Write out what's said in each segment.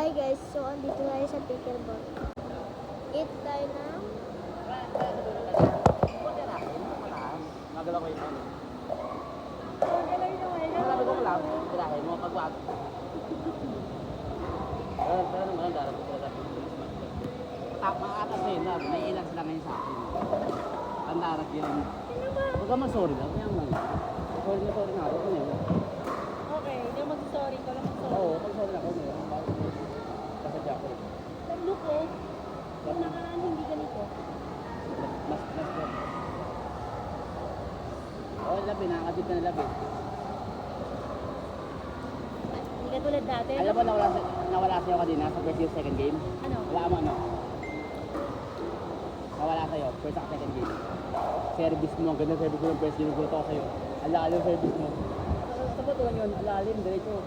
Hi guys, so andito tayo sa pickleball. Eat tayo na. Magalaw ko yung ano. Magalaw na wala. Malabi ko lang, tirahin mo pagwag. Pero naman, darating talaga. Maatas na yun, may ilang sila ngayon sa akin. Ang darat yun. Huwag ka man-sorry lang, kaya man. Sorry na ako, kung yun. Okay, hindi mag-sorry ko lang mag-sorry. Oo, pag-sorry na ako, ngayon. Kasadya ko. Talo ko, kung nakaraan hindi ganito. Mas. Oo, labi, nakakadip ka na labi. Hindi ka tulad dati. Alam mo, nawala sa'yo kanina sa first yung second game? Ano? Wala mo ano? Nawala sa'yo, first at second game. Service mo, ang ganda service mo ng first game, gusto ko sa'yo. Alalim yung service mo. Sa patulan yun, alalim, diretso.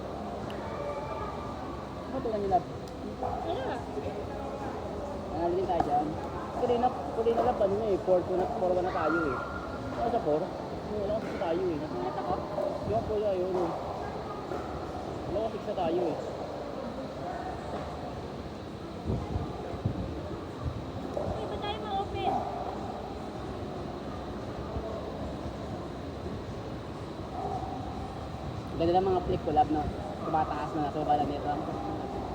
Sa patulan yun, lab. Ano? Analilin tayo dyan. Kulina lab, ano na eh, 4-1 na tayo eh. Ano sa 4? Wala kasi tayo eh. Nakita ko? Yung 4 tayo, no. Wala kasi 6 na tayo eh. Uy, ba't tayo ma-open? Ganda ng mga flick ko, lab, no? Tumataas na, so bala nito.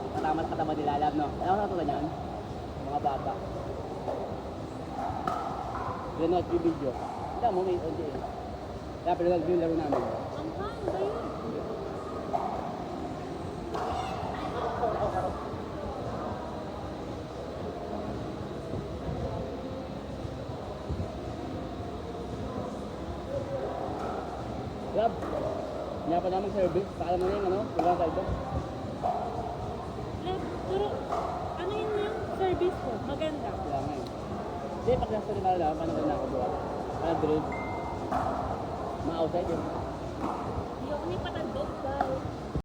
Katamat katama nila, lab, no? Ano ko natutunan yan? Mga baba. Yun, no, video. Hindi mo, may onti eh. Kaya pero yung laro namin. Ang hang, ba yun? Lab, hindi pa naman service. Saka mo na yung ano, wala sa ito. Pero, ano yun yung service ko? Maganda. Kaya nga eh. Hindi, pag nasa rin lang, paano ko na ako buwan? Paano drill? Ma-outside yun. Hindi ako ni patandog. Bye.